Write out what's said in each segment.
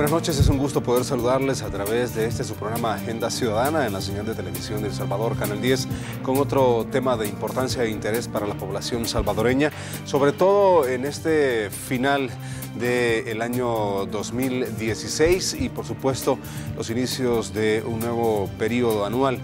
Buenas noches, es un gusto poder saludarles a través de su programa Agenda Ciudadana en la señal de televisión de El Salvador, Canal 10, con otro tema de importancia e interés para la población salvadoreña, sobre todo en este final del año 2016 y por supuesto los inicios de un nuevo periodo anual,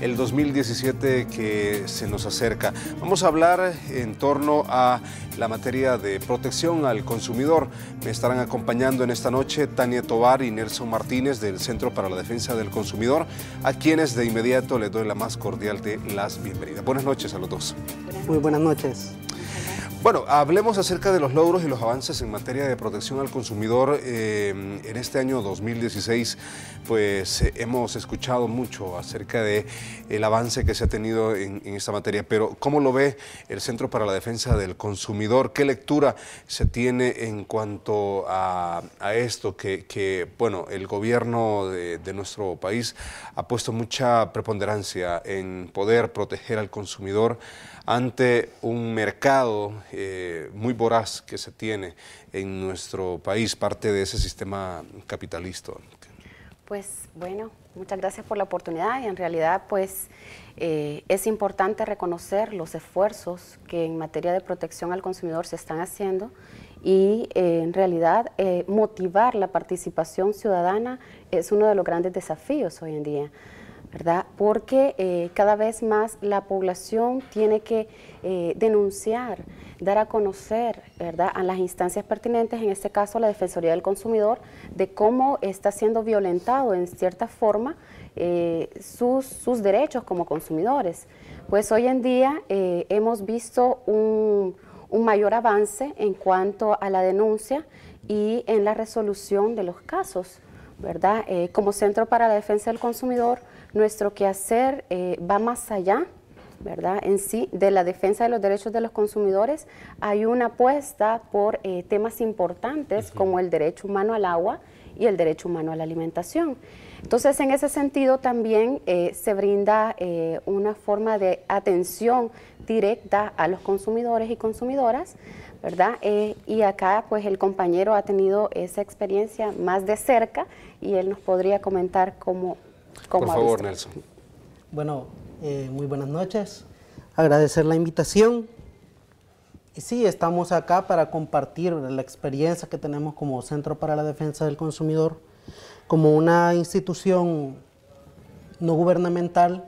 el 2017 que se nos acerca. Vamos a hablar en torno a la materia de protección al consumidor. Me estarán acompañando en esta noche Tania Tovar y Nelson Martínez del Centro para la Defensa del Consumidor, a quienes de inmediato les doy la más cordial de las bienvenidas. Buenas noches a los dos. Muy buenas noches. Bueno, hablemos acerca de los logros y los avances en materia de protección al consumidor. En este año 2016, pues hemos escuchado mucho acerca de el avance que se ha tenido en esta materia, pero ¿cómo lo ve el Centro para la Defensa del Consumidor? ¿Qué lectura se tiene en cuanto a esto bueno, el gobierno de nuestro país ha puesto mucha preponderancia en poder proteger al consumidor ante un mercado muy voraz que se tiene en nuestro país, parte de ese sistema capitalista? Pues bueno, muchas gracias por la oportunidad y en realidad pues es importante reconocer los esfuerzos que en materia de protección al consumidor se están haciendo y en realidad motivar la participación ciudadana es uno de los grandes desafíos hoy en día, ¿verdad? Porque cada vez más la población tiene que denunciar, dar a conocer, ¿verdad?, a las instancias pertinentes, en este caso la Defensoría del Consumidor, de cómo está siendo violentado en cierta forma sus derechos como consumidores. Pues hoy en día hemos visto un mayor avance en cuanto a la denuncia y en la resolución de los casos, ¿verdad? Como Centro para la Defensa del Consumidor, nuestro quehacer va más allá, ¿verdad?, en sí, de la defensa de los derechos de los consumidores. Hay una apuesta por temas importantes como el derecho humano al agua y el derecho humano a la alimentación. Entonces, en ese sentido también se brinda una forma de atención directa a los consumidores y consumidoras, ¿verdad? Y acá pues el compañero ha tenido esa experiencia más de cerca y él nos podría comentar cómo Por favor, Nelson. Bueno, muy buenas noches. Agradecer la invitación. Y sí, estamos acá para compartir la experiencia que tenemos como Centro para la Defensa del Consumidor, como una institución no gubernamental,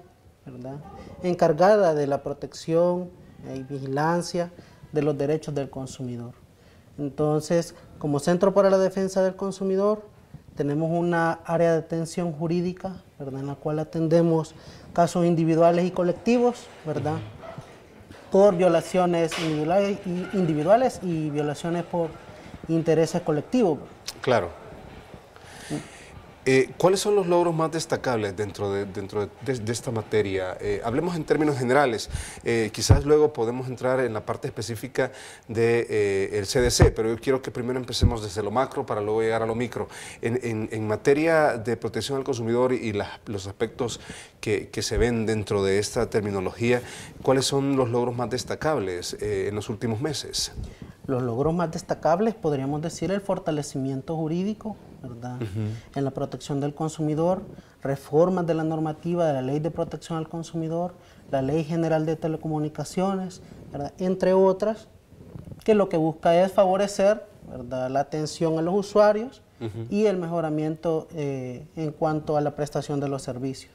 ¿verdad?, encargada de la protección y vigilancia de los derechos del consumidor. Entonces, como Centro para la Defensa del Consumidor, tenemos una área de atención jurídica, ¿verdad?, en la cual atendemos casos individuales y colectivos, ¿verdad?, por violaciones individuales y violaciones por intereses colectivos. Claro. ¿Cuáles son los logros más destacables dentro de esta materia? Hablemos en términos generales. Quizás luego podemos entrar en la parte específica del CDC, pero yo quiero que primero empecemos desde lo macro para luego llegar a lo micro. En materia de protección al consumidor y los aspectos que se ven dentro de esta terminología, ¿cuáles son los logros más destacables en los últimos meses? Los logros más destacables podríamos decir el fortalecimiento jurídico, ¿verdad?, en la protección del consumidor, reformas de la normativa de la Ley de Protección al Consumidor, la Ley General de Telecomunicaciones, ¿verdad?, entre otras, que lo que busca es favorecer, ¿verdad?, la atención a los usuarios y el mejoramiento en cuanto a la prestación de los servicios.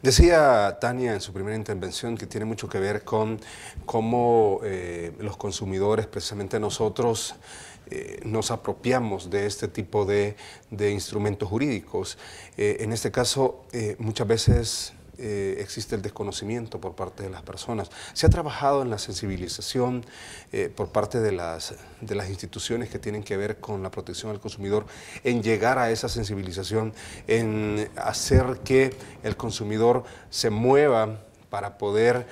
Decía Tania en su primera intervención que tiene mucho que ver con cómo los consumidores, precisamente nosotros, nos apropiamos de este tipo de instrumentos jurídicos. En este caso, muchas veces existe el desconocimiento por parte de las personas. Se ha trabajado en la sensibilización por parte de las instituciones que tienen que ver con la protección al consumidor, en llegar a esa sensibilización, en hacer que el consumidor se mueva para poder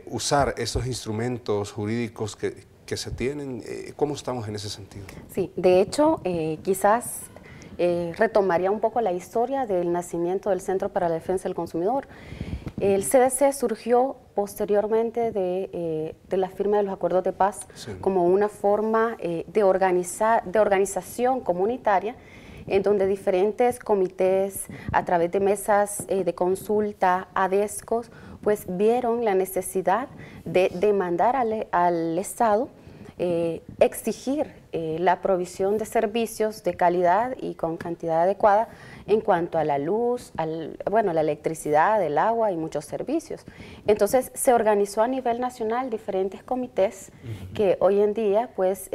usar esos instrumentos jurídicos que se tienen. ¿Cómo estamos en ese sentido? Sí, de hecho, quizás retomaría un poco la historia del nacimiento del Centro para la Defensa del Consumidor. El CDC surgió posteriormente de la firma de los acuerdos de paz, sí, como una forma de organización comunitaria en donde diferentes comités, a través de mesas de consulta, ADESCOS, pues vieron la necesidad de demandar al Estado, exigir la provisión de servicios de calidad y con cantidad adecuada en cuanto a la luz, la electricidad, el agua y muchos servicios. Entonces se organizó a nivel nacional diferentes comités que hoy en día pues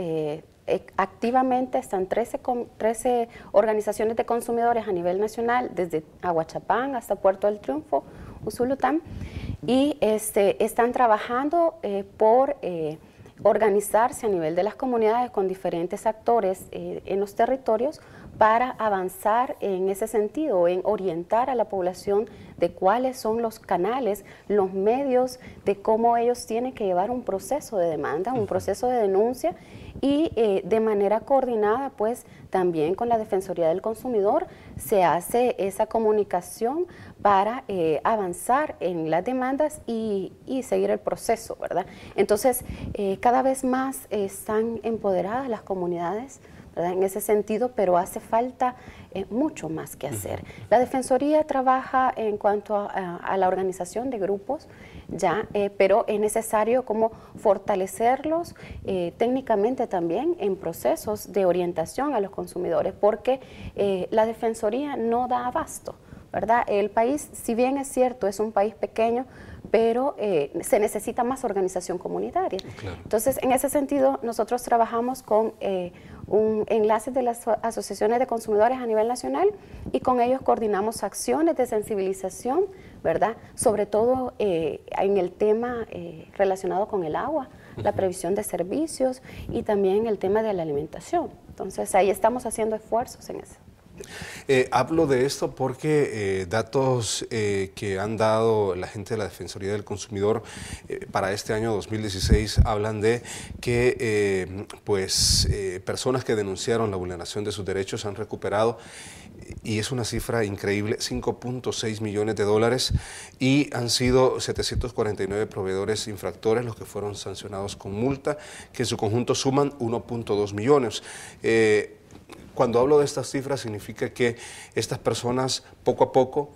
activamente están 13 organizaciones de consumidores a nivel nacional, desde Aguachapán hasta Puerto del Triunfo, Usulután, y están trabajando por organizarse a nivel de las comunidades con diferentes actores en los territorios para avanzar en ese sentido, en orientar a la población de cuáles son los canales, los medios, de cómo ellos tienen que llevar un proceso de demanda, un proceso de denuncia, y de manera coordinada pues también con la Defensoría del Consumidor se hace esa comunicación para avanzar en las demandas y seguir el proceso, ¿verdad? Entonces cada vez más están empoderadas las comunidades, ¿verdad? En ese sentido, pero hace falta mucho más que hacer. La Defensoría trabaja en cuanto a la organización de grupos, ya, pero es necesario como fortalecerlos técnicamente también en procesos de orientación a los consumidores, porque la Defensoría no da abasto, ¿verdad? El país, si bien es cierto, es un país pequeño, pero se necesita más organización comunitaria. Claro. Entonces, en ese sentido, nosotros trabajamos con un enlace de las asociaciones de consumidores a nivel nacional y con ellos coordinamos acciones de sensibilización, ¿verdad? Sobre todo en el tema relacionado con el agua, la previsión de servicios y también el tema de la alimentación. Entonces, ahí estamos haciendo esfuerzos en eso. Hablo de esto porque datos que han dado la gente de la Defensoría del Consumidor para este año 2016 hablan de que personas que denunciaron la vulneración de sus derechos han recuperado, y es una cifra increíble, 5.6 millones de dólares, y han sido 749 proveedores infractores los que fueron sancionados con multa, que en su conjunto suman 1.2 millones. Cuando hablo de estas cifras significa que estas personas poco a poco,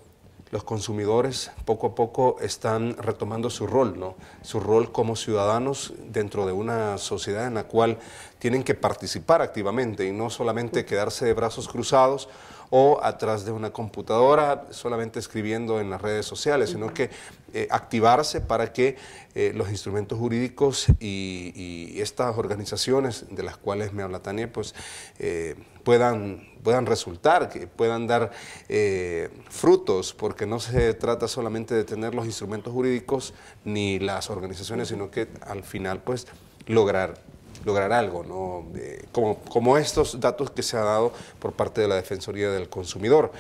los consumidores poco a poco están retomando su rol, ¿no? Su rol como ciudadanos dentro de una sociedad en la cual tienen que participar activamente y no solamente quedarse de brazos cruzados o atrás de una computadora solamente escribiendo en las redes sociales, sino que activarse para que los instrumentos jurídicos y estas organizaciones de las cuales me habla Tania, pues puedan resultar, que puedan dar frutos, porque no se trata solamente de tener los instrumentos jurídicos ni las organizaciones, sino que al final pues lograr algo, ¿no? Como estos datos que se ha dado por parte de la Defensoría del Consumidor.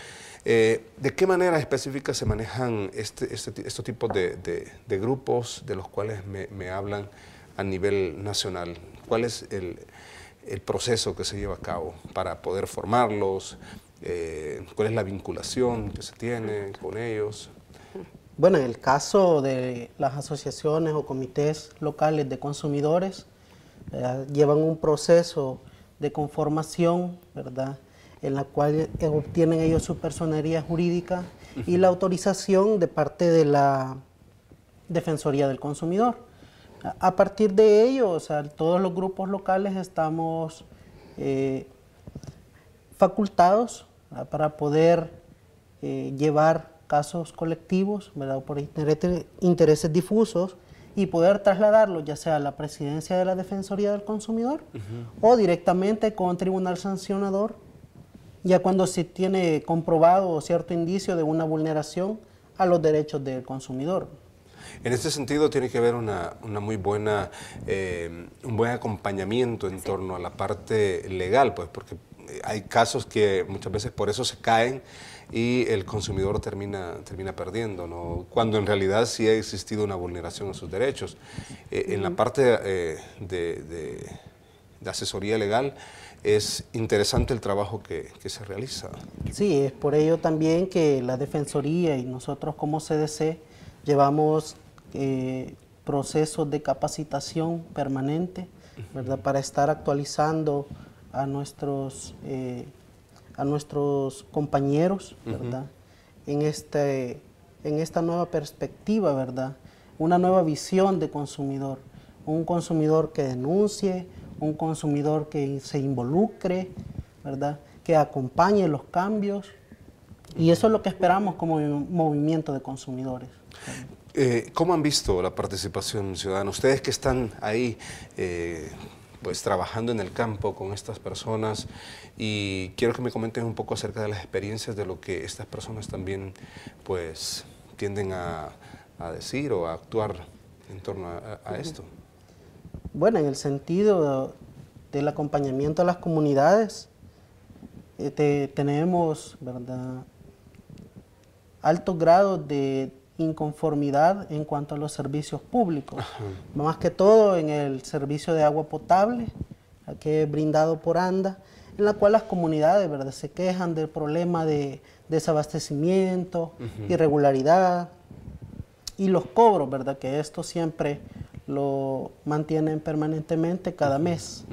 ¿De qué manera específica se manejan estos tipos de grupos de los cuales me hablan a nivel nacional? ¿Cuál es el proceso que se lleva a cabo para poder formarlos? ¿Cuál es la vinculación que se tiene con ellos? Bueno, en el caso de las asociaciones o comités locales de consumidores, llevan un proceso de conformación, ¿verdad?, en la cual obtienen ellos su personería jurídica y la autorización de parte de la Defensoría del Consumidor. A partir de ello, o sea, todos los grupos locales estamos facultados, ¿verdad?, para poder llevar casos colectivos, ¿verdad?, por intereses difusos, y poder trasladarlo ya sea a la presidencia de la Defensoría del Consumidor o directamente con tribunal sancionador, ya cuando se tiene comprobado cierto indicio de una vulneración a los derechos del consumidor. En este sentido tiene que haber un buen acompañamiento en torno a la parte legal, pues, porque hay casos que muchas veces por eso se caen y el consumidor termina perdiendo, ¿no?, cuando en realidad sí ha existido una vulneración a sus derechos. En la parte de asesoría legal es interesante el trabajo que se realiza. Sí, es por ello también que la Defensoría y nosotros como CDC llevamos procesos de capacitación permanente, ¿verdad?, para estar actualizando a a nuestros compañeros, ¿verdad? En esta nueva perspectiva, ¿verdad? Una nueva visión de consumidor. Un consumidor que denuncie, un consumidor que se involucre, ¿verdad? Que acompañe los cambios. Y eso es lo que esperamos como movimiento de consumidores. ¿Cómo han visto la participación ciudadana? Ustedes que están ahí pues trabajando en el campo con estas personas, y quiero que me comenten un poco acerca de las experiencias de lo que estas personas también pues tienden a decir o a actuar en torno a esto. Bueno, en el sentido del acompañamiento a las comunidades, tenemos, ¿verdad?, altos grados de inconformidad en cuanto a los servicios públicos. Ajá. Más que todo en el servicio de agua potable, que es brindado por ANDA, en la cual las comunidades, ¿verdad?, se quejan del problema de desabastecimiento, irregularidad y los cobros, ¿verdad?, que esto siempre lo mantienen permanentemente cada mes.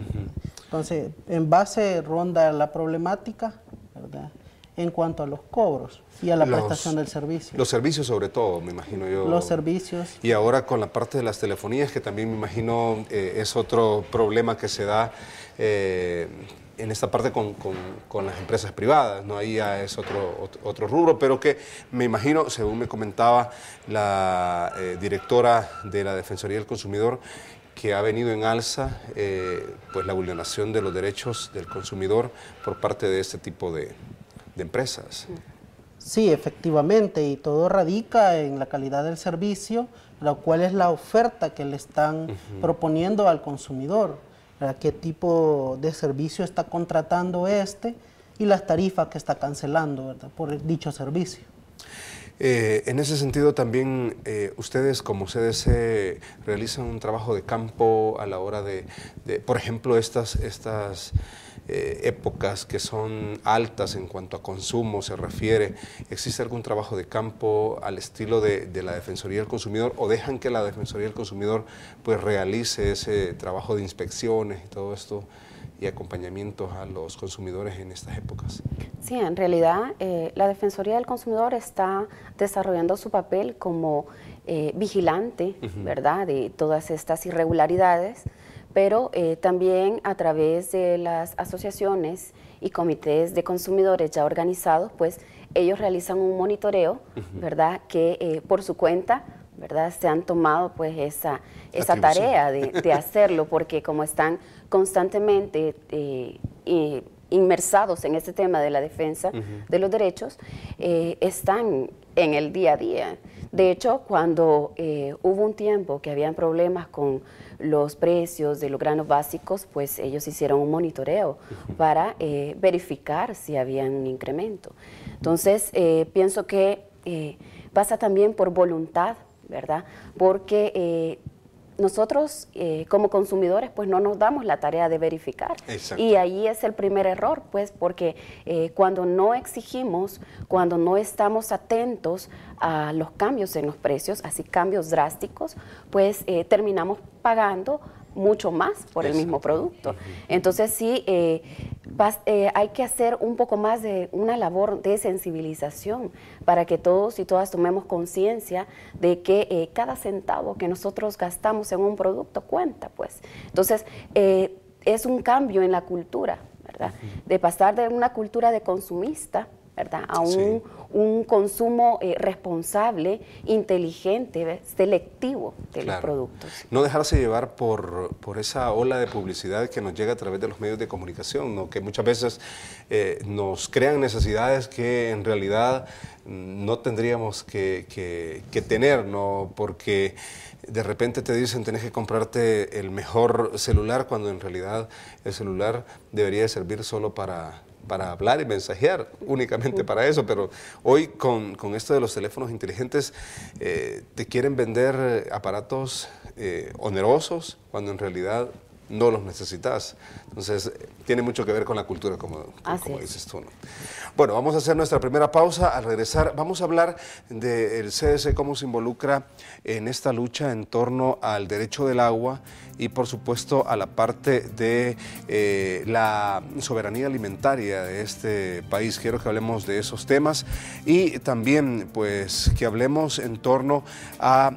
Entonces, en base ronda la problemática, ¿verdad?, en cuanto a los cobros y a la prestación del servicio. Los servicios sobre todo, me imagino yo. Los servicios. Y ahora con la parte de las telefonías, que también me imagino es otro problema que se da en esta parte con las empresas privadas, ¿no? Ahí ya es otro rubro, pero que me imagino, según me comentaba la directora de la Defensoría del Consumidor, que ha venido en alza pues la vulneración de los derechos del consumidor por parte de este tipo de empresas. Sí, efectivamente, y todo radica en la calidad del servicio, lo cual es la oferta que le están proponiendo al consumidor, ¿verdad?, qué tipo de servicio está contratando y las tarifas que está cancelando, ¿verdad?, por dicho servicio. En ese sentido también ustedes como CDC realizan un trabajo de campo a la hora de por ejemplo, estas épocas que son altas en cuanto a consumo se refiere. ¿Existe algún trabajo de campo al estilo de la Defensoría del Consumidor, o dejan que la Defensoría del Consumidor pues realice ese trabajo de inspecciones y todo esto y acompañamientos a los consumidores en estas épocas? Sí, en realidad la Defensoría del Consumidor está desarrollando su papel como vigilante, ¿verdad?, de todas estas irregularidades, pero también a través de las asociaciones y comités de consumidores ya organizados, pues ellos realizan un monitoreo, ¿verdad?, que por su cuenta, ¿verdad?, se han tomado pues esa tarea de hacerlo, porque como están constantemente inmersados en este tema de la defensa de los derechos, están en el día a día. De hecho, cuando hubo un tiempo que habían problemas con los precios de los granos básicos, pues ellos hicieron un monitoreo para verificar si había un incremento. Entonces, pienso que pasa también por voluntad, ¿verdad? Porque nosotros como consumidores pues no nos damos la tarea de verificar. Exacto. Y ahí es el primer error, pues, porque cuando no exigimos, cuando no estamos atentos a los cambios en los precios, así cambios drásticos, pues terminamos pagando mucho más por el mismo producto. Entonces sí, hay que hacer un poco más de una labor de sensibilización para que todos y todas tomemos conciencia de que cada centavo que nosotros gastamos en un producto cuenta, pues. Entonces es un cambio en la cultura, ¿verdad? De pasar de una cultura de consumista, ¿verdad?, a un consumo responsable, inteligente, selectivo de los productos. No dejarse llevar por esa ola de publicidad que nos llega a través de los medios de comunicación, ¿no?, que muchas veces nos crean necesidades que en realidad no tendríamos que tener, ¿no?, porque de repente te dicen tenés que comprarte el mejor celular, cuando en realidad el celular debería de servir solo para hablar y mensajear, únicamente para eso, pero hoy con esto de los teléfonos inteligentes te quieren vender aparatos onerosos, cuando en realidad no los necesitas. Entonces, tiene mucho que ver con la cultura, como dices tú, ¿no? Bueno, vamos a hacer nuestra primera pausa. Al regresar, vamos a hablar del CDC, cómo se involucra en esta lucha en torno al derecho del agua y, por supuesto, a la parte de la soberanía alimentaria de este país. Quiero que hablemos de esos temas y también, pues, que hablemos en torno a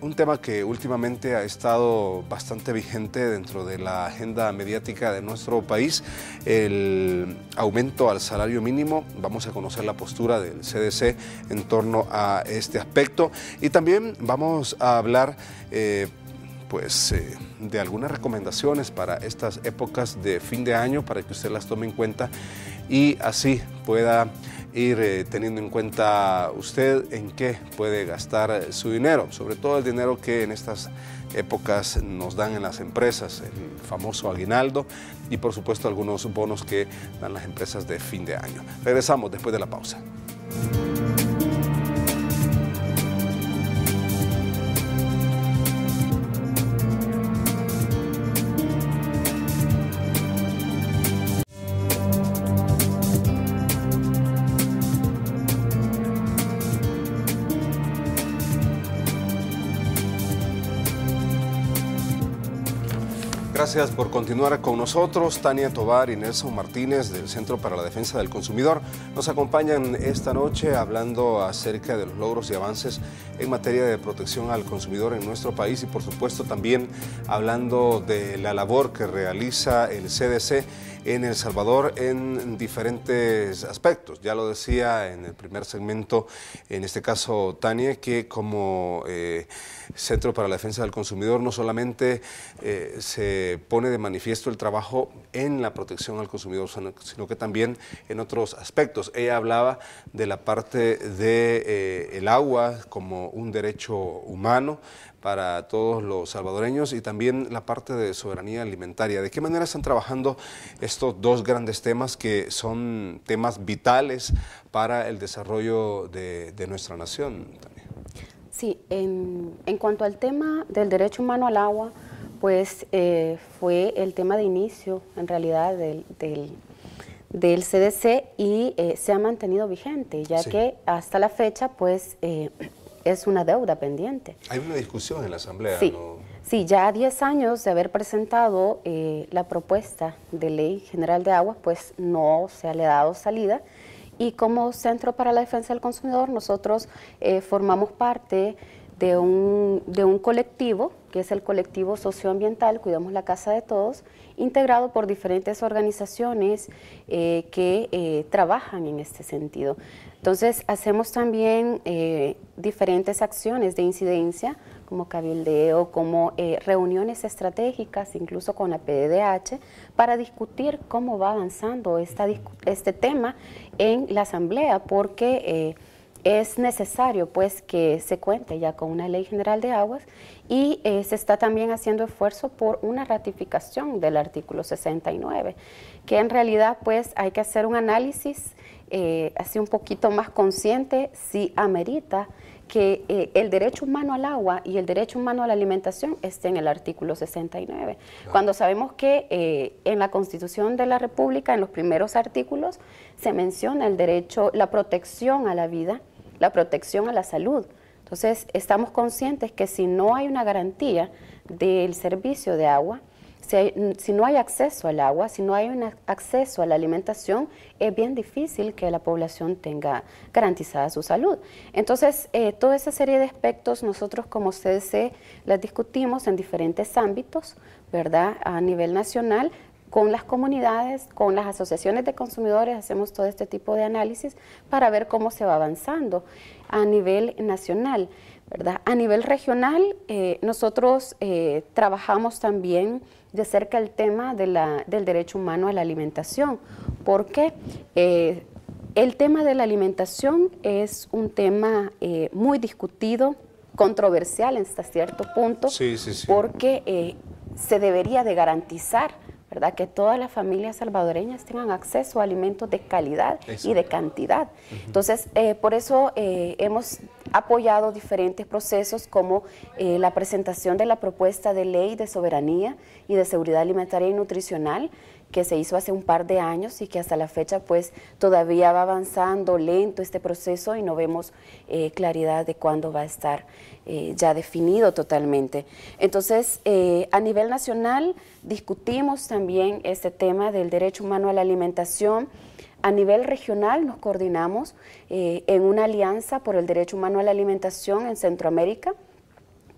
un tema que últimamente ha estado bastante vigente dentro de la agenda mediática de nuestro país, el aumento al salario mínimo. Vamos a conocer la postura del CDC en torno a este aspecto y también vamos a hablar de algunas recomendaciones para estas épocas de fin de año para que usted las tome en cuenta y así pueda ir teniendo en cuenta usted en qué puede gastar su dinero, sobre todo el dinero que en estas épocas nos dan en las empresas, el famoso aguinaldo y por supuesto algunos bonos que dan las empresas de fin de año. Regresamos después de la pausa. Gracias por continuar con nosotros. Tania Tovar y Nelson Martínez del Centro para la Defensa del Consumidor nos acompañan esta noche hablando acerca de los logros y avances en materia de protección al consumidor en nuestro país y por supuesto también hablando de la labor que realiza el CDC en El Salvador en diferentes aspectos. Ya lo decía en el primer segmento, en este caso Tania, que como Centro para la Defensa del Consumidor no solamente se pone de manifiesto el trabajo en la protección al consumidor, sino que también en otros aspectos. Ella hablaba de la parte de el agua como un derecho humano para todos los salvadoreños y también la parte de soberanía alimentaria. ¿De qué manera están trabajando estos dos grandes temas que son temas vitales para el desarrollo de nuestra nación? Sí, en cuanto al tema del derecho humano al agua, pues fue el tema de inicio, en realidad, del CDC y se ha mantenido vigente, ya que hasta la fecha, pues, es una deuda pendiente. Hay una discusión en la Asamblea, sí, ¿no? Sí, ya a 10 años de haber presentado la propuesta de Ley General de Aguas, pues no se le ha dado salida. Y como Centro para la Defensa del Consumidor, nosotros formamos parte de un colectivo, que es el colectivo socioambiental Cuidamos la Casa de Todos, integrado por diferentes organizaciones que trabajan en este sentido. Entonces, hacemos también diferentes acciones de incidencia, como cabildeo, como reuniones estratégicas, incluso con la PDDH, para discutir cómo va avanzando este tema en la Asamblea, porque es necesario pues que se cuente ya con una Ley General de Aguas y se está también haciendo esfuerzo por una ratificación del artículo 69, que en realidad pues hay que hacer un análisis así un poquito más consciente si amerita que el derecho humano al agua y el derecho humano a la alimentación esté en el artículo 69. Cuando sabemos que en la Constitución de la República, en los primeros artículos, se menciona el derecho, la protección a la vida, la protección a la salud. Entonces, estamos conscientes que si no hay una garantía del servicio de agua, si no hay acceso al agua, si no hay un acceso a la alimentación, es bien difícil que la población tenga garantizada su salud. Entonces, toda esa serie de aspectos nosotros como CDC las discutimos en diferentes ámbitos, ¿verdad? A nivel nacional, con las comunidades, con las asociaciones de consumidores, hacemos todo este tipo de análisis para ver cómo se va avanzando a nivel nacional, ¿verdad? A nivel regional, nosotros trabajamos también de cerca el tema del derecho humano a la alimentación, porque el tema de la alimentación es un tema muy discutido, controversial hasta cierto punto, porque se debería de garantizar, ¿verdad?, que todas las familias salvadoreñas tengan acceso a alimentos de calidad y de cantidad. Entonces, por eso hemos apoyado diferentes procesos como la presentación de la propuesta de ley de soberanía y de seguridad alimentaria y nutricional, que se hizo hace un par de años y que hasta la fecha pues todavía va avanzando lento este proceso y no vemos claridad de cuándo va a estar ya definido totalmente. Entonces, a nivel nacional discutimos también este tema del derecho humano a la alimentación. A nivel regional nos coordinamos en una alianza por el derecho humano a la alimentación en Centroamérica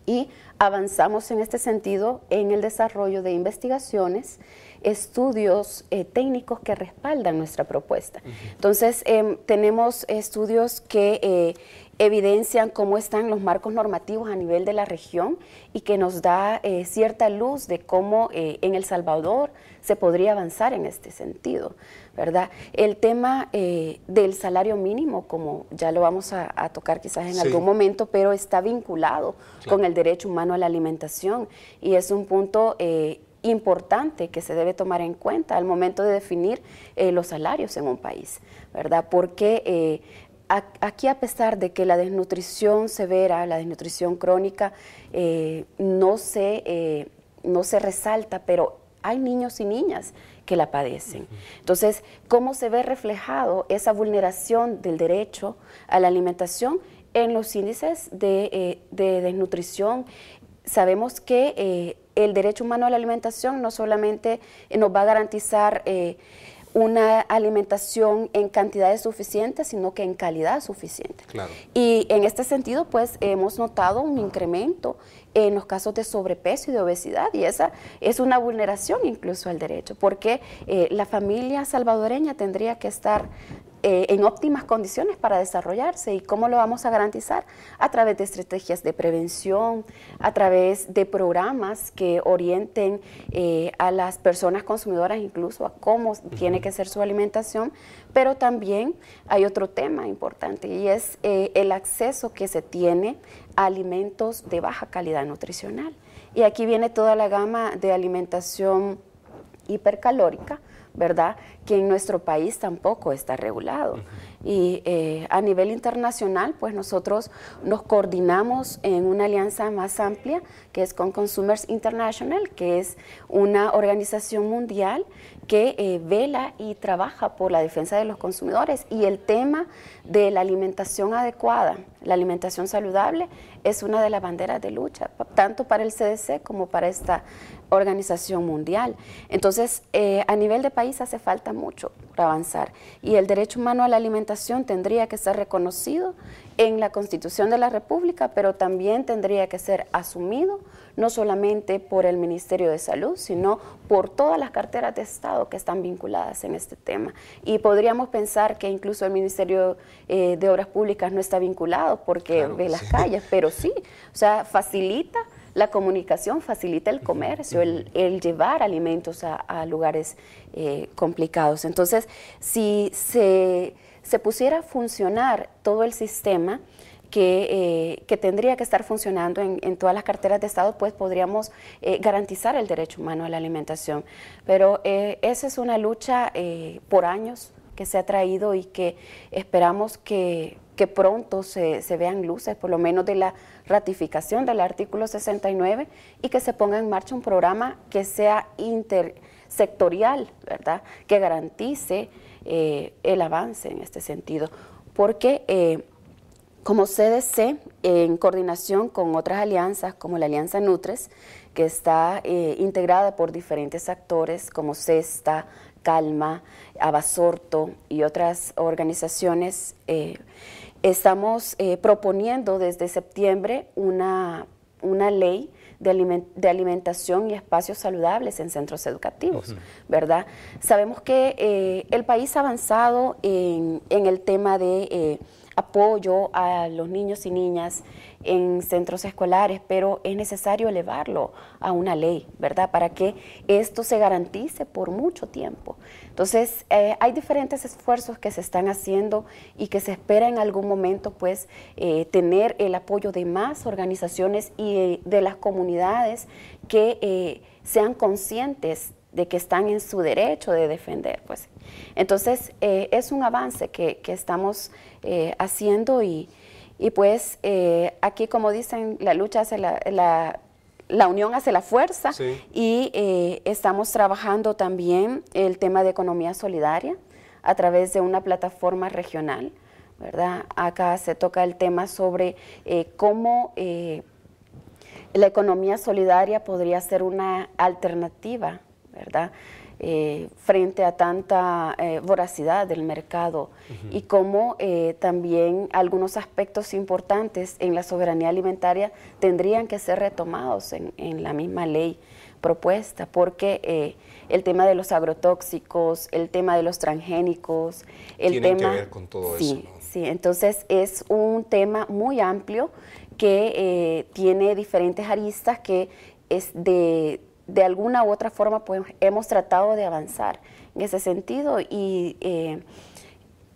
y avanzamos en este sentido en el desarrollo de investigaciones, estudios técnicos que respaldan nuestra propuesta. Entonces, tenemos estudios que evidencian cómo están los marcos normativos a nivel de la región y que nos da cierta luz de cómo en El Salvador se podría avanzar en este sentido, ¿verdad? El tema del salario mínimo, como ya lo vamos a tocar quizás en algún momento, pero está vinculado con el derecho humano a la alimentación y es un punto importante que se debe tomar en cuenta al momento de definir los salarios en un país, ¿verdad? Porque aquí, a pesar de que la desnutrición severa, la desnutrición crónica no se resalta, pero hay niños y niñas que la padecen. Entonces, ¿cómo se ve reflejado esa vulneración del derecho a la alimentación en los índices de desnutrición? Sabemos que el derecho humano a la alimentación no solamente nos va a garantizar una alimentación en cantidades suficientes, sino que en calidad suficiente. Claro. Y en este sentido, pues, hemos notado un incremento en los casos de sobrepeso y de obesidad, y esa es una vulneración incluso al derecho, porque la familia salvadoreña tendría que estar en óptimas condiciones para desarrollarse. ¿Y cómo lo vamos a garantizar? A través de estrategias de prevención, a través de programas que orienten a las personas consumidoras incluso a cómo tiene que ser su alimentación, pero también hay otro tema importante y es el acceso que se tiene a alimentos de baja calidad nutricional. Y aquí viene toda la gama de alimentación hipercalórica, ¿verdad?, que en nuestro país tampoco está regulado. Y a nivel internacional, pues nosotros nos coordinamos en una alianza más amplia, que es con Consumers International, que es una organización mundial que vela y trabaja por la defensa de los consumidores. Y el tema de la alimentación adecuada, la alimentación saludable, es una de las banderas de lucha, tanto para el CDC como para esta organización mundial. Entonces, a nivel de país hace falta mucho para avanzar y el derecho humano a la alimentación tendría que ser reconocido en la Constitución de la República, pero también tendría que ser asumido no solamente por el Ministerio de Salud, sino por todas las carteras de Estado que están vinculadas en este tema. Y podríamos pensar que incluso el Ministerio de Obras Públicas no está vinculado porque ve las calles, pero sí, o sea, facilita la comunicación, facilita el comercio, el llevar alimentos a lugares complicados. Entonces, si se pusiera a funcionar todo el sistema que tendría que estar funcionando en todas las carteras de Estado, pues podríamos garantizar el derecho humano a la alimentación. Pero esa es una lucha por años que se ha traído y que esperamos que pronto se vean luces, por lo menos de la ratificación del artículo 69 y que se ponga en marcha un programa que sea intersectorial, ¿verdad?, que garantice el avance en este sentido, porque como CDC, en coordinación con otras alianzas como la Alianza Nutres, que está integrada por diferentes actores como CESTA, Calma, Abasorto y otras organizaciones, estamos proponiendo desde septiembre una ley de alimentación y espacios saludables en centros educativos, ¿verdad? Sabemos que el país ha avanzado en el tema de apoyo a los niños y niñas en centros escolares, pero es necesario elevarlo a una ley, ¿verdad?, para que esto se garantice por mucho tiempo. Entonces, hay diferentes esfuerzos que se están haciendo y que se espera en algún momento, pues, tener el apoyo de más organizaciones y de las comunidades que sean conscientes de que están en su derecho de defender, pues. Entonces, es un avance que estamos haciendo y Y pues aquí, como dicen, la lucha hace la unión hace la fuerza, sí. Y estamos trabajando también el tema de economía solidaria a través de una plataforma regional, ¿verdad? Acá se toca el tema sobre cómo la economía solidaria podría ser una alternativa, ¿verdad? Frente a tanta voracidad del mercado, y cómo también algunos aspectos importantes en la soberanía alimentaria tendrían que ser retomados en la misma ley propuesta, porque el tema de los agrotóxicos, el tema de los transgénicos, tienen que ver con todo eso, ¿no? Sí, entonces es un tema muy amplio que tiene diferentes aristas que es de alguna u otra forma pues hemos tratado de avanzar en ese sentido, y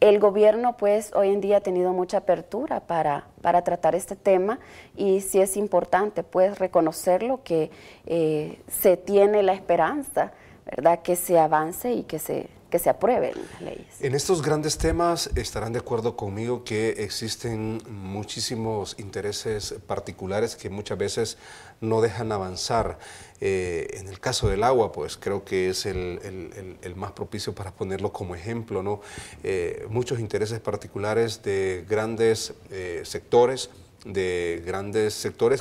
el gobierno pues hoy en día ha tenido mucha apertura para tratar este tema, y sí es importante pues reconocerlo, que se tiene la esperanza, ¿verdad?, que se avance y que se aprueben las leyes. En estos grandes temas estarán de acuerdo conmigo que existen muchísimos intereses particulares que muchas veces no dejan avanzar. En el caso del agua, pues creo que es el más propicio para ponerlo como ejemplo, ¿no? Muchos intereses particulares de grandes sectores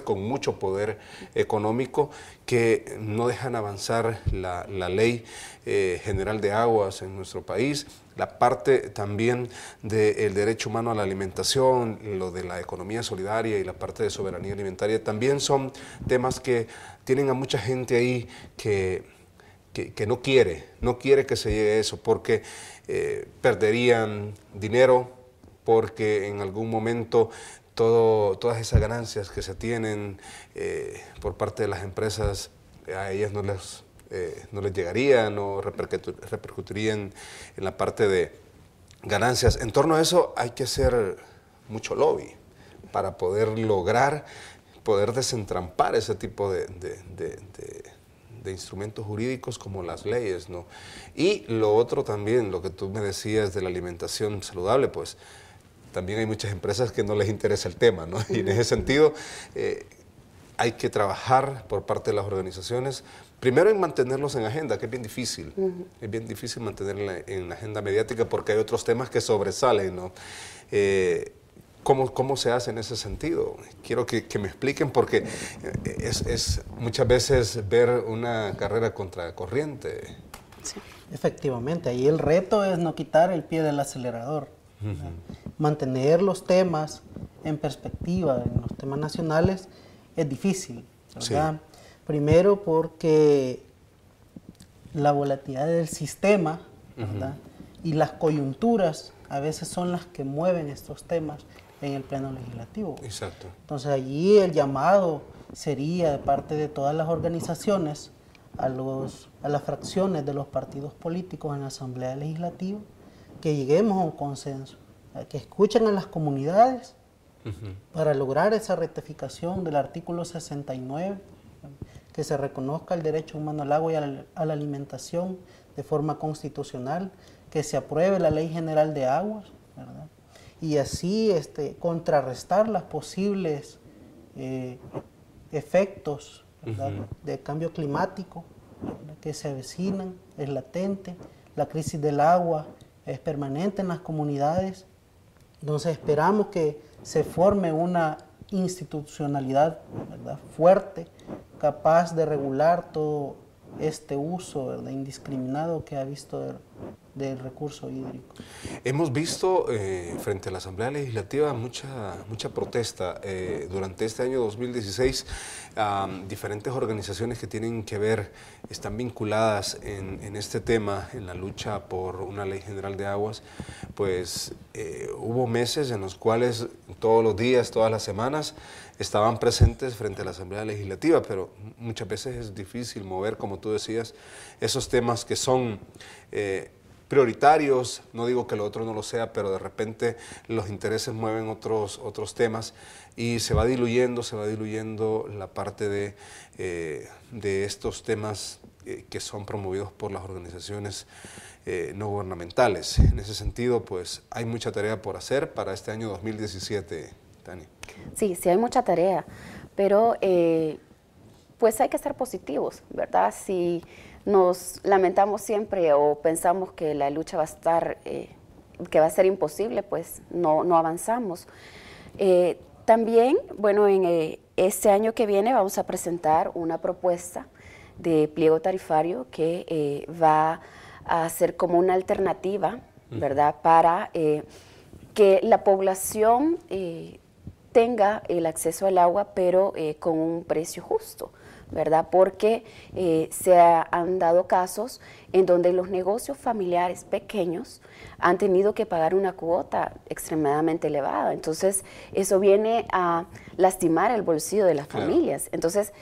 con mucho poder económico, que no dejan avanzar la ley general de aguas en nuestro país, la parte también del derecho humano a la alimentación, lo de la economía solidaria y la parte de soberanía alimentaria, también son temas que tienen a mucha gente ahí que no quiere que se llegue a eso, porque perderían dinero, porque en algún momento todas esas ganancias que se tienen por parte de las empresas, a ellas no les llegarían, no repercutirían en la parte de ganancias. En torno a eso hay que hacer mucho lobby para poder desentrampar ese tipo de instrumentos jurídicos como las leyes, ¿no? Y lo otro también, lo que tú me decías de la alimentación saludable, pues también hay muchas empresas que no les interesa el tema, ¿no? Y en ese sentido hay que trabajar por parte de las organizaciones, primero en mantenerlos en agenda, que es bien difícil. Es bien difícil mantenerla en la agenda mediática porque hay otros temas que sobresalen, ¿no? ¿Cómo se hace en ese sentido? Quiero que me expliquen, porque es muchas veces ver una carrera contra corriente. Sí. Efectivamente, ahí el reto es no quitar el pie del acelerador. Mantener los temas en perspectiva, en los temas nacionales, es difícil, ¿verdad? Sí. Primero porque la volatilidad del sistema, ¿verdad?, y las coyunturas a veces son las que mueven estos temas en el pleno legislativo. Exacto. Entonces allí el llamado sería de parte de todas las organizaciones a las fracciones de los partidos políticos en la Asamblea Legislativa, que lleguemos a un consenso, que escuchen a las comunidades para lograr esa rectificación del artículo 69, que se reconozca el derecho humano al agua y a la alimentación de forma constitucional, que se apruebe la Ley General de Aguas, ¿verdad?, y así contrarrestar los posibles efectos, ¿verdad?, de cambio climático, ¿verdad?, que se avecinan, es latente, la crisis del agua es permanente en las comunidades. Entonces esperamos que se forme una institucionalidad, ¿verdad?, fuerte, capaz de regular todo este uso, ¿verdad?, indiscriminado que ha visto del recurso hídrico. Hemos visto frente a la Asamblea Legislativa mucha protesta durante este año 2016. Diferentes organizaciones que tienen que ver, están vinculadas en este tema, en la lucha por una ley general de aguas. Pues hubo meses en los cuales todos los días, todas las semanas, estaban presentes frente a la Asamblea Legislativa, pero muchas veces es difícil mover, como tú decías, esos temas que son prioritarios. No digo que lo otro no lo sea, pero de repente los intereses mueven otros temas y se va diluyendo la parte de estos temas que son promovidos por las organizaciones no gubernamentales. En ese sentido, pues hay mucha tarea por hacer para este año 2017, Tania. Sí, sí hay mucha tarea, pero pues hay que ser positivos, ¿verdad? Si nos lamentamos siempre o pensamos que la lucha va a estar, que va a ser imposible, pues no avanzamos. También, bueno, en este año que viene vamos a presentar una propuesta de pliego tarifario que va a ser como una alternativa, ¿verdad?, para que la población tenga el acceso al agua, pero con un precio justo, ¿verdad? Porque se han dado casos en donde los negocios familiares pequeños han tenido que pagar una cuota extremadamente elevada. Entonces, eso viene a lastimar el bolsillo de las familias. Entonces,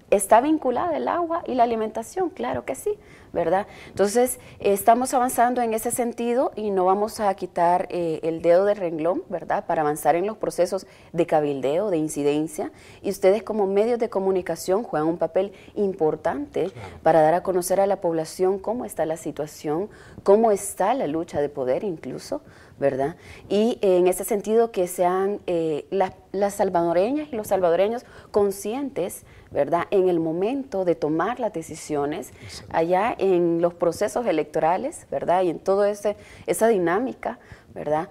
¿está vinculada el agua y la alimentación? Claro que sí, ¿verdad? Entonces, estamos avanzando en ese sentido y no vamos a quitar el dedo del renglón, ¿verdad?, para avanzar en los procesos de cabildeo, de incidencia, y ustedes como medios de comunicación juegan un papel importante para dar a conocer a la población cómo está la situación, cómo está la lucha de poder incluso, ¿verdad? Y en ese sentido que sean las salvadoreñas y los salvadoreños conscientes, ¿verdad?, en el momento de tomar las decisiones, allá en los procesos electorales, ¿verdad?, y en toda esa dinámica, ¿verdad?,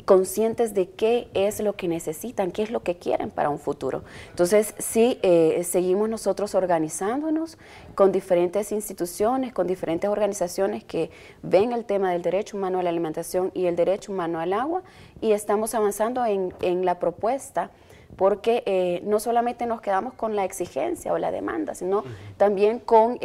conscientes de qué es lo que necesitan, qué es lo que quieren para un futuro. Entonces, sí, seguimos nosotros organizándonos con diferentes instituciones, con diferentes organizaciones que ven el tema del derecho humano a la alimentación y el derecho humano al agua, y estamos avanzando en la propuesta, porque no solamente nos quedamos con la exigencia o la demanda, sino también con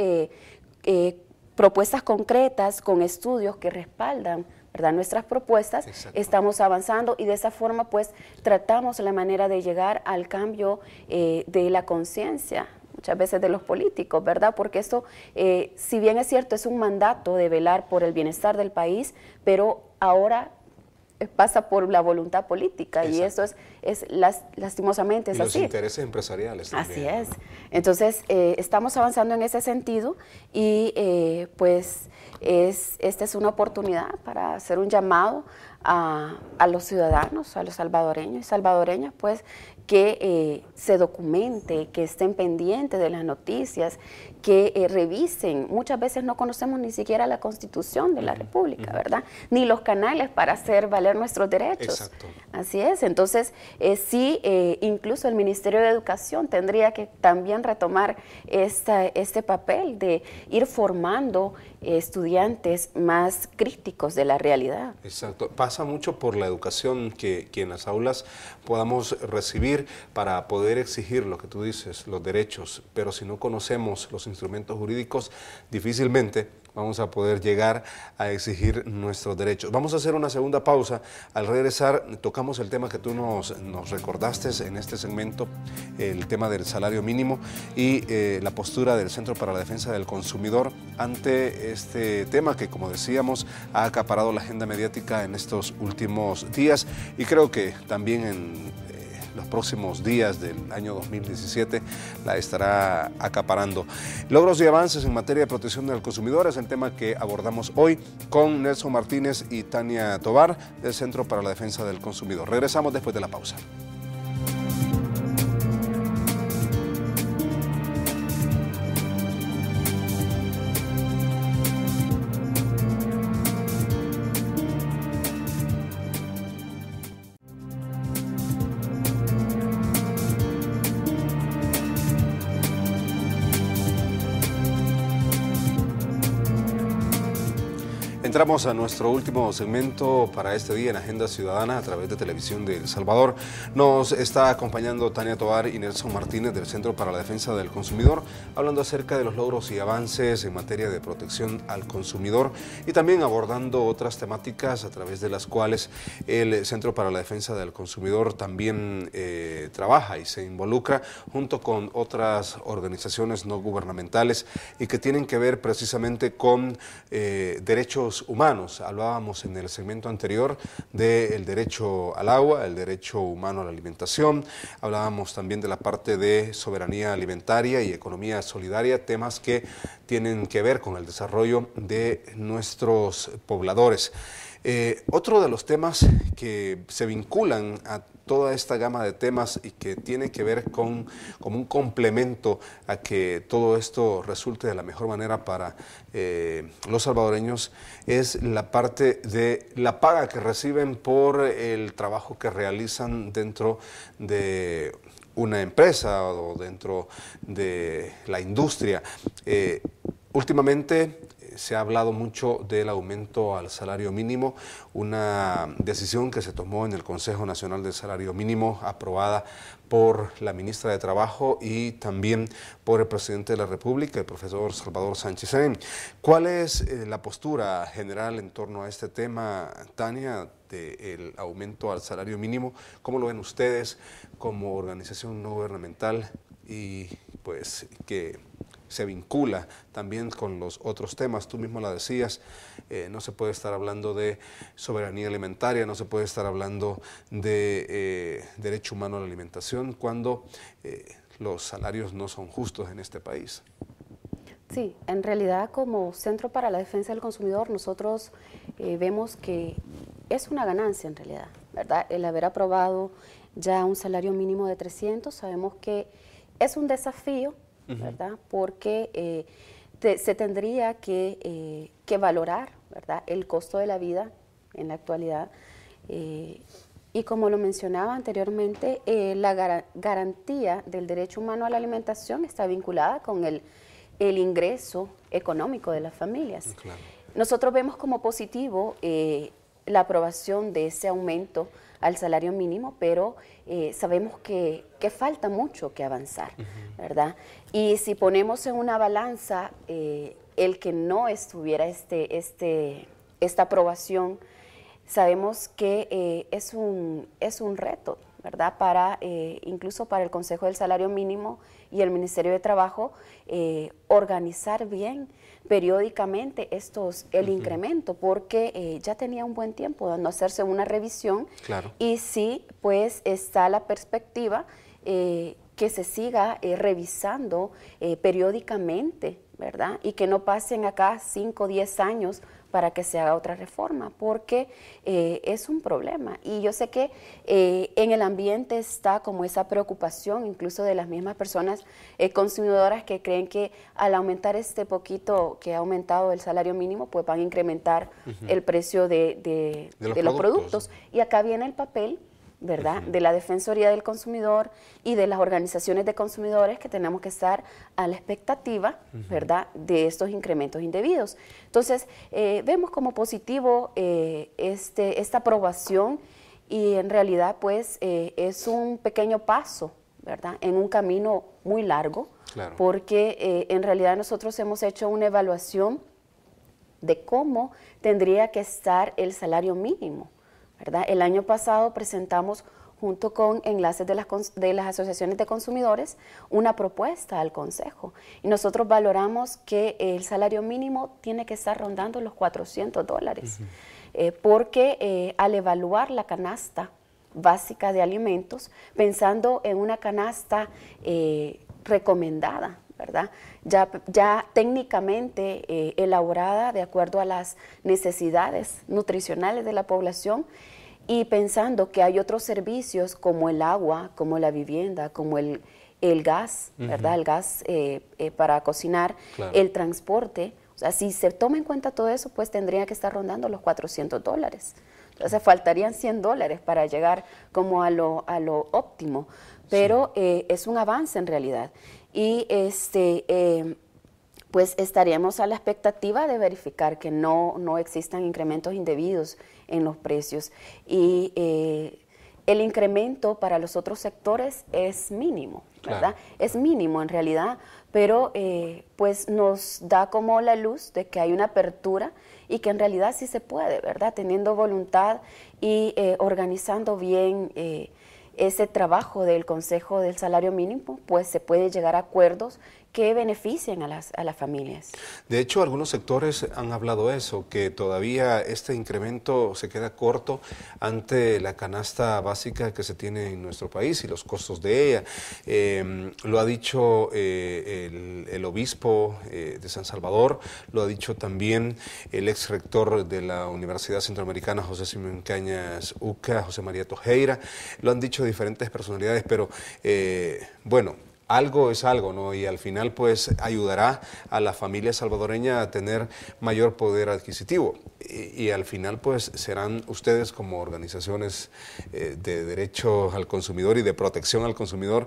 propuestas concretas, con estudios que respaldan, ¿verdad?, nuestras propuestas. Estamos avanzando y de esa forma pues tratamos la manera de llegar al cambio de la conciencia, muchas veces de los políticos, ¿verdad? Porque esto, si bien es cierto, es un mandato de velar por el bienestar del país, pero ahora pasa por la voluntad política. Exacto. Y eso lastimosamente es así. Y los intereses empresariales también. Así es. Entonces, estamos avanzando en ese sentido y pues esta es una oportunidad para hacer un llamado a los ciudadanos, a los salvadoreños y salvadoreñas, pues que se documente, que estén pendientes de las noticias, que revisen. Muchas veces no conocemos ni siquiera la Constitución de la República, ¿verdad? Ni los canales para hacer valer nuestros derechos. Exacto. Así es. Entonces, sí, incluso el Ministerio de Educación tendría que también retomar este papel de ir formando estudiantes más críticos de la realidad. Exacto. Pasa mucho por la educación que en las aulas podamos recibir para poder exigir lo que tú dices, los derechos, pero si no conocemos los instrumentos jurídicos, difícilmente vamos a poder llegar a exigir nuestros derechos. Vamos a hacer una segunda pausa. Al regresar tocamos el tema que tú nos recordaste en este segmento, el tema del salario mínimo y la postura del Centro para la Defensa del Consumidor ante este tema que, como decíamos, ha acaparado la agenda mediática en estos últimos días y creo que también en los próximos días del año 2017 la estará acaparando. Logros y avances en materia de protección del consumidor es el tema que abordamos hoy con Nelson Martínez y Tania Tovar del Centro para la Defensa del Consumidor. Regresamos después de la pausa. Entramos a nuestro último segmento para este día en Agenda Ciudadana a través de Televisión de El Salvador. Nos está acompañando Tania Tovar y Nelson Martínez del Centro para la Defensa del Consumidor, hablando acerca de los logros y avances en materia de protección al consumidor y también abordando otras temáticas a través de las cuales el Centro para la Defensa del Consumidor también trabaja y se involucra junto con otras organizaciones no gubernamentales y que tienen que ver precisamente con derechos humanos. Hablábamos en el segmento anterior del derecho al agua, el derecho humano a la alimentación, hablábamos también de la parte de soberanía alimentaria y economía solidaria, temas que tienen que ver con el desarrollo de nuestros pobladores. Otro de los temas que se vinculan toda esta gama de temas y que tiene que ver con como un complemento a que todo esto resulte de la mejor manera para los salvadoreños, es la parte de la paga que reciben por el trabajo que realizan dentro de una empresa o dentro de la industria. Últimamente se ha hablado mucho del aumento al salario mínimo, una decisión que se tomó en el Consejo Nacional del Salario Mínimo, aprobada por la ministra de Trabajo y también por el presidente de la República, el profesor Salvador Sánchez Serén. ¿Cuál es la postura general en torno a este tema, Tania, del aumento al salario mínimo? ¿Cómo lo ven ustedes como organización no gubernamental y pues que se vincula también con los otros temas? Tú mismo la decías, no se puede estar hablando de soberanía alimentaria, no se puede estar hablando de derecho humano a la alimentación cuando los salarios no son justos en este país. Sí, en realidad como Centro para la Defensa del Consumidor nosotros vemos que es una ganancia en realidad, ¿verdad? El haber aprobado ya un salario mínimo de 300, sabemos que es un desafío, ¿verdad? Porque se tendría que valorar, ¿verdad?, el costo de la vida en la actualidad. Y como lo mencionaba anteriormente, la garantía del derecho humano a la alimentación está vinculada con el ingreso económico de las familias. Claro. Nosotros vemos como positivo la aprobación de ese aumento al salario mínimo, pero sabemos que falta mucho que avanzar, ¿verdad? Y si ponemos en una balanza el que no estuviera esta aprobación, sabemos que es un reto, ¿verdad? Incluso para el Consejo del Salario Mínimo y el Ministerio de Trabajo, organizar bien periódicamente el incremento, porque ya tenía un buen tiempo de no hacerse una revisión. Claro. Y sí, pues está la perspectiva que se siga revisando periódicamente, ¿verdad? Y que no pasen acá 5 o 10 años para que se haga otra reforma, porque es un problema. Y yo sé que en el ambiente está como esa preocupación, incluso de las mismas personas consumidoras que creen que al aumentar este poquito que ha aumentado el salario mínimo, pues van a incrementar el precio de los productos. Y acá viene el papel, ¿verdad?, de la Defensoría del Consumidor y de las organizaciones de consumidores, que tenemos que estar a la expectativa, ¿verdad?, de estos incrementos indebidos. Entonces, vemos como positivo esta aprobación, y en realidad pues es un pequeño paso, ¿verdad?, en un camino muy largo. Claro. Porque en realidad nosotros hemos hecho una evaluación de cómo tendría que estar el salario mínimo, ¿verdad? El año pasado presentamos, junto con enlaces de las asociaciones de consumidores, una propuesta al Consejo. Y nosotros valoramos que el salario mínimo tiene que estar rondando los $400, porque al evaluar la canasta básica de alimentos, pensando en una canasta recomendada, ¿verdad?, ya técnicamente elaborada de acuerdo a las necesidades nutricionales de la población, y pensando que hay otros servicios como el agua, como la vivienda, como el gas, ¿verdad?, el gas para cocinar, claro, el transporte. O sea, si se toma en cuenta todo eso, pues tendría que estar rondando los $400. Entonces faltarían $100 para llegar como a lo óptimo, pero sí, es un avance en realidad. Y pues estaríamos a la expectativa de verificar que no existan incrementos indebidos en los precios. Y el incremento para los otros sectores es mínimo, ¿verdad? Claro. Es mínimo en realidad, pero pues nos da como la luz de que hay una apertura y que en realidad sí se puede, ¿verdad?, teniendo voluntad y organizando bien ese trabajo del Consejo del Salario Mínimo, pues se puede llegar a acuerdos que beneficien a las familias. De hecho, algunos sectores han hablado eso, que todavía este incremento se queda corto ante la canasta básica que se tiene en nuestro país y los costos de ella. Lo ha dicho el obispo de San Salvador, lo ha dicho también el ex rector de la Universidad Centroamericana, José Simón Cañas Uca, José María Tojeira, lo han dicho diferentes personalidades, pero bueno, algo es algo, ¿no? Y al final, pues, ayudará a la familia salvadoreña a tener mayor poder adquisitivo. Y al final, pues, serán ustedes como organizaciones de derecho al consumidor y de protección al consumidor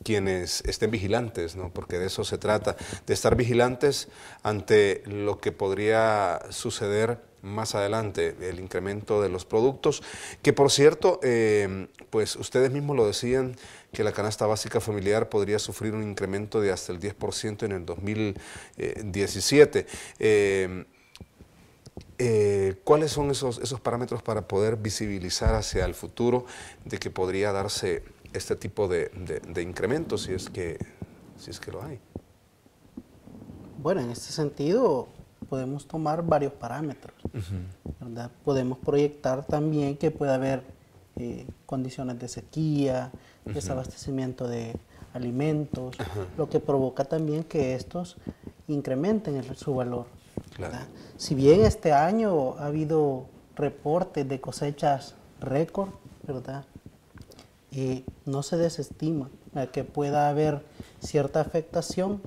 quienes estén vigilantes, ¿no? Porque de eso se trata, de estar vigilantes ante lo que podría suceder más adelante, el incremento de los productos, que por cierto, pues ustedes mismos lo decían, que la canasta básica familiar podría sufrir un incremento de hasta el 10% en el 2017. ¿Cuáles son esos parámetros para poder visibilizar hacia el futuro de que podría darse este tipo de incrementos, si es que lo hay? Bueno, en este sentido podemos tomar varios parámetros, ¿verdad? Podemos proyectar también que puede haber condiciones de sequía, desabastecimiento de alimentos, lo que provoca también que estos incrementen su valor. Claro. Si bien este año ha habido reportes de cosechas récord, ¿verdad? No se desestima que pueda haber cierta afectación,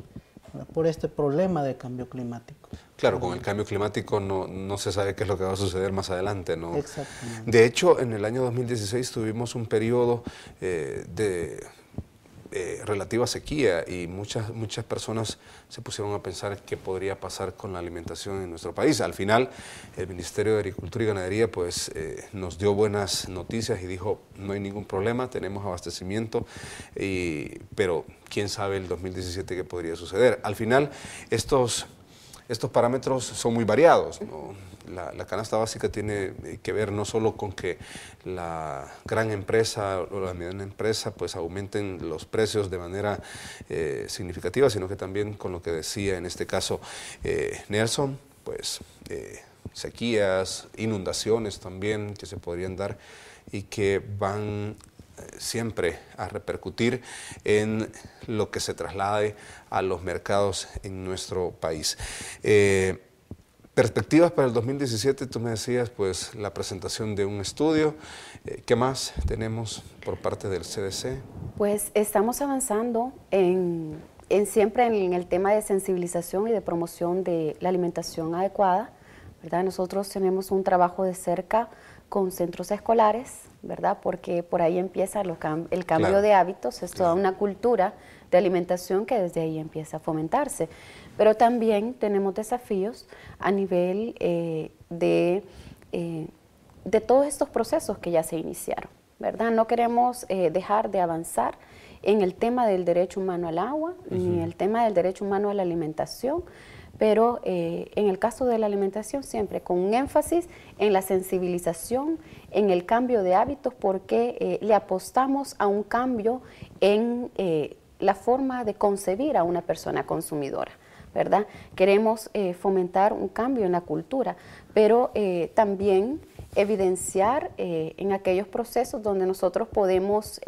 ¿verdad?, por este problema de cambio climático. Claro, con el cambio climático no se sabe qué es lo que va a suceder más adelante, ¿no? Exactamente. De hecho, en el año 2016 tuvimos un periodo de relativa sequía y muchas personas se pusieron a pensar qué podría pasar con la alimentación en nuestro país. Al final, el Ministerio de Agricultura y Ganadería pues nos dio buenas noticias y dijo, no hay ningún problema, tenemos abastecimiento, pero quién sabe el 2017 qué podría suceder. Al final, estos parámetros son muy variados, ¿no? La canasta básica tiene que ver no solo con que la gran empresa o la mediana empresa pues aumenten los precios de manera significativa, sino que también con lo que decía en este caso Nelson, pues sequías, inundaciones también que se podrían dar y que van siempre a repercutir en lo que se traslade a los mercados en nuestro país. Perspectivas para el 2017, tú me decías, pues la presentación de un estudio. ¿Qué más tenemos por parte del CDC? Pues estamos avanzando siempre en el tema de sensibilización y de promoción de la alimentación adecuada, ¿verdad? Nosotros tenemos un trabajo de cerca con centros escolares, ¿verdad? Porque por ahí empieza el cambio Claro. de hábitos, es toda una cultura de alimentación que desde ahí empieza a fomentarse. Pero también tenemos desafíos a nivel de todos estos procesos que ya se iniciaron, ¿verdad? No queremos dejar de avanzar en el tema del derecho humano al agua, ni el tema del derecho humano a la alimentación, pero en el caso de la alimentación siempre con un énfasis en la sensibilización, en el cambio de hábitos, porque le apostamos a un cambio en la forma de concebir a una persona consumidora, ¿verdad? Queremos fomentar un cambio en la cultura, pero también evidenciar en aquellos procesos donde nosotros podemos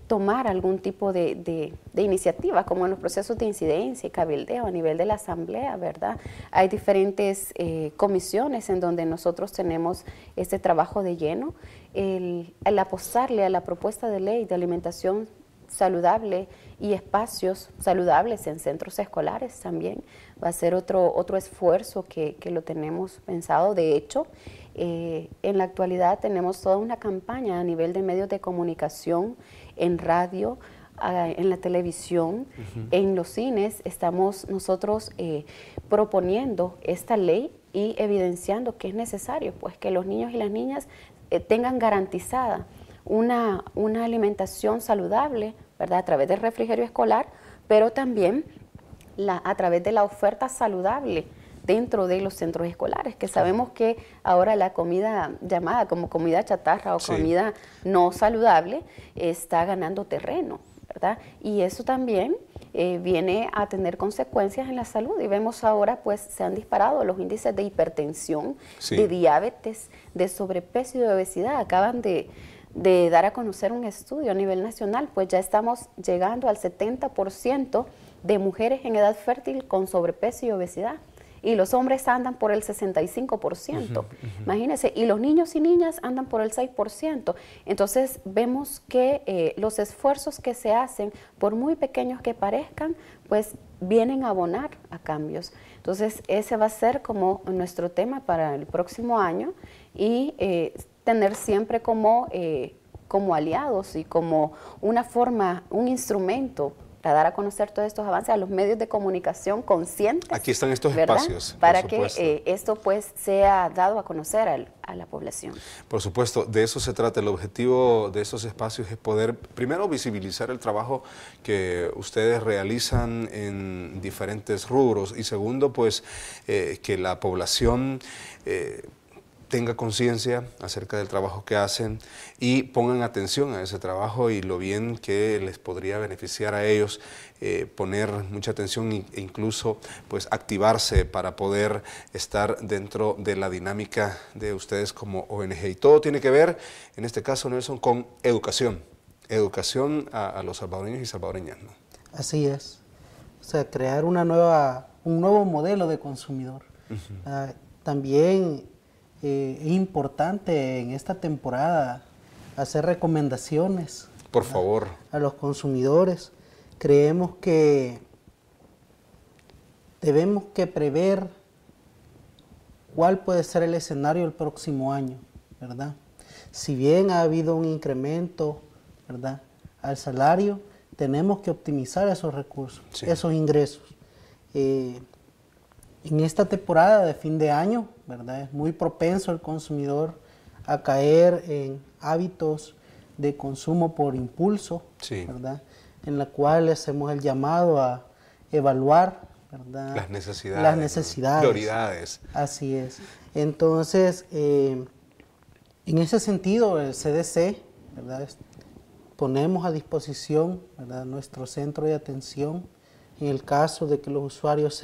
tomar algún tipo de iniciativa, como en los procesos de incidencia y cabildeo a nivel de la asamblea, ¿verdad? Hay diferentes comisiones en donde nosotros tenemos este trabajo de lleno, el apostarle a la propuesta de ley de alimentación saludable y espacios saludables en centros escolares también va a ser otro esfuerzo que lo tenemos pensado. De hecho, en la actualidad tenemos toda una campaña a nivel de medios de comunicación, en radio, en la televisión, en los cines. Estamos nosotros proponiendo esta ley y evidenciando que es necesario pues que los niños y las niñas tengan garantizada una alimentación saludable, ¿verdad?, a través del refrigerio escolar, pero también a través de la oferta saludable dentro de los centros escolares, que sabemos que ahora la comida llamada como comida chatarra o comida no saludable está ganando terreno, ¿verdad? Y eso también viene a tener consecuencias en la salud, y vemos ahora pues se han disparado los índices de hipertensión, de diabetes, de sobrepeso y de obesidad. Acaban de dar a conocer un estudio a nivel nacional, pues ya estamos llegando al 70% de mujeres en edad fértil con sobrepeso y obesidad, y los hombres andan por el 65%, imagínense, y los niños y niñas andan por el 6%. Entonces vemos que los esfuerzos que se hacen, por muy pequeños que parezcan, pues vienen a abonar a cambios. Entonces ese va a ser como nuestro tema para el próximo año, y tener siempre como aliados y como una forma, un instrumento para dar a conocer todos estos avances a los medios de comunicación conscientes. Aquí están estos ¿verdad? espacios. Para que esto pues sea dado a conocer a la población. Por supuesto, de eso se trata. El objetivo de estos espacios es poder, primero, visibilizar el trabajo que ustedes realizan en diferentes rubros, y segundo, pues, que la población tenga conciencia acerca del trabajo que hacen y pongan atención a ese trabajo y lo bien que les podría beneficiar a ellos, poner mucha atención e incluso pues activarse para poder estar dentro de la dinámica de ustedes como ONG. Y todo tiene que ver, en este caso, Nelson, con educación a los salvadoreños y salvadoreñas, ¿no? Así es. O sea, crear un nuevo modelo de consumidor. También es importante en esta temporada hacer recomendaciones, por favor, a los consumidores. Creemos que debemos que prever cuál puede ser el escenario el próximo año, ¿verdad? Si bien ha habido un incremento, ¿verdad?, al salario, tenemos que optimizar esos recursos, esos ingresos. En esta temporada de fin de año, ¿verdad?, es muy propenso el consumidor a caer en hábitos de consumo por impulso, ¿verdad?, en la cual hacemos el llamado a evaluar, ¿verdad?, las necesidades, prioridades. Así es. Entonces, en ese sentido, el CDC, ¿verdad?, ponemos a disposición, ¿verdad?, nuestro centro de atención en el caso de que los usuarios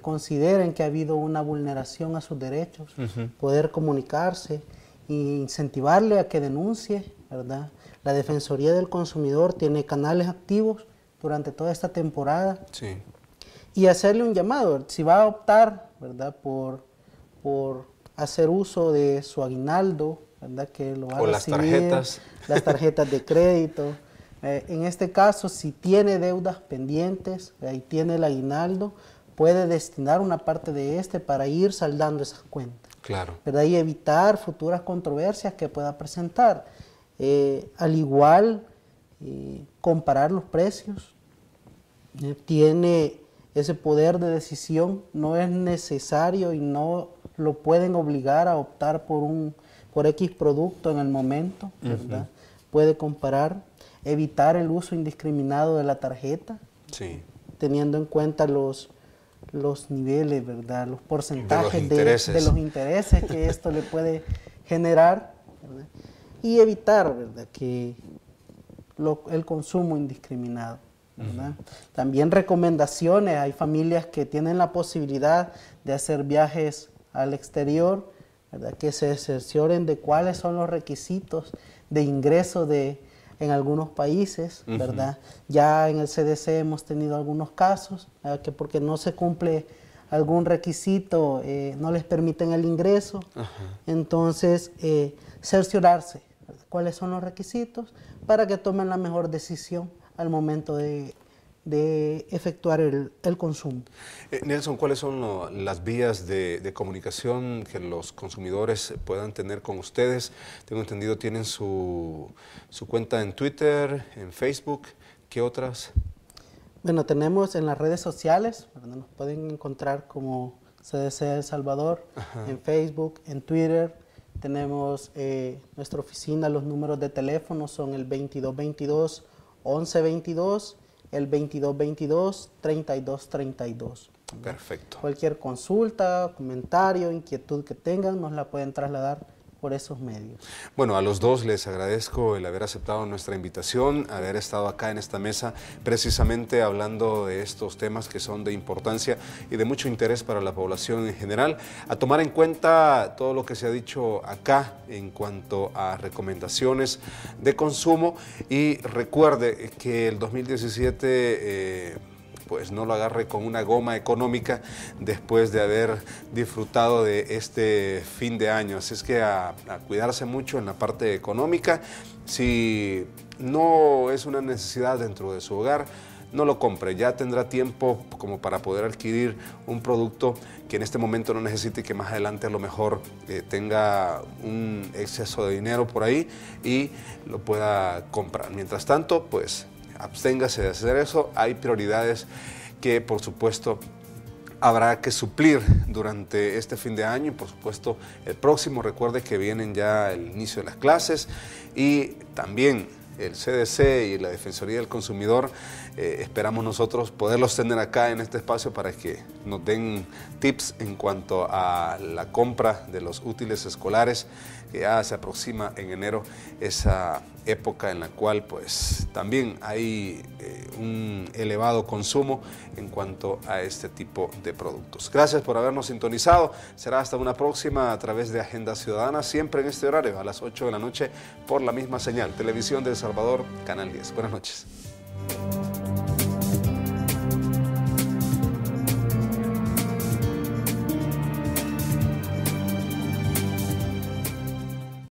consideren que ha habido una vulneración a sus derechos, poder comunicarse e incentivarle a que denuncie, ¿verdad? La Defensoría del Consumidor tiene canales activos durante toda esta temporada, y hacerle un llamado, si va a optar, ¿verdad?, por hacer uso de su aguinaldo, ¿verdad?, que lo va a recibir, las tarjetas de crédito. En este caso, si tiene deudas pendientes, ahí tiene el aguinaldo, puede destinar una parte de para ir saldando esas cuentas, ¿verdad?, y evitar futuras controversias que pueda presentar. Al igual, comparar los precios, tiene ese poder de decisión, no es necesario y no lo pueden obligar a optar por X producto en el momento, ¿verdad? Puede comparar, evitar el uso indiscriminado de la tarjeta, teniendo en cuenta los niveles, ¿verdad?, los porcentajes de los intereses que esto le puede generar, ¿verdad?, y evitar, ¿verdad?, que el consumo indiscriminado, ¿verdad? También recomendaciones, hay familias que tienen la posibilidad de hacer viajes al exterior, ¿verdad?, que se cercioren de cuáles son los requisitos de ingreso en algunos países, ¿verdad? Ya en el CDC hemos tenido algunos casos, que porque no se cumple algún requisito, no les permiten el ingreso. Entonces, cerciorarse, ¿verdad?, cuáles son los requisitos para que tomen la mejor decisión al momento de efectuar el consumo. Nelson, ¿cuáles son las vías de comunicación que los consumidores puedan tener con ustedes? Tengo entendido, tienen su cuenta en Twitter, en Facebook. ¿Qué otras? Bueno, tenemos en las redes sociales, ¿verdad?, nos pueden encontrar como CDC El Salvador, en Facebook, en Twitter. Tenemos nuestra oficina, los números de teléfono son el 2222-1122, el 2222-3232. Perfecto. Cualquier consulta, comentario, inquietud que tengan, nos la pueden trasladar por esos medios. Bueno, a los dos les agradezco el haber aceptado nuestra invitación, haber estado acá en esta mesa precisamente hablando de estos temas que son de importancia y de mucho interés para la población en general. A tomar en cuenta todo lo que se ha dicho acá en cuanto a recomendaciones de consumo, y recuerde que el 2017 pues no lo agarre con una goma económica después de haber disfrutado de este fin de año. Así es que a cuidarse mucho en la parte económica. Si no es una necesidad dentro de su hogar, no lo compre, ya tendrá tiempo como para poder adquirir un producto que en este momento no necesite y que más adelante a lo mejor tenga un exceso de dinero por ahí y lo pueda comprar. Mientras tanto, pues absténgase de hacer eso. Hay prioridades que por supuesto habrá que suplir durante este fin de año y por supuesto el próximo. Recuerde que vienen ya el inicio de las clases y también el CDC y la Defensoría del Consumidor. Esperamos nosotros poderlos tener acá en este espacio para que nos den tips en cuanto a la compra de los útiles escolares, que ya se aproxima en enero esa época en la cual pues también hay un elevado consumo en cuanto a este tipo de productos. Gracias por habernos sintonizado. Será hasta una próxima a través de Agenda Ciudadana, siempre en este horario, a las 8 de la noche, por la misma señal. Televisión de El Salvador, Canal 10. Buenas noches.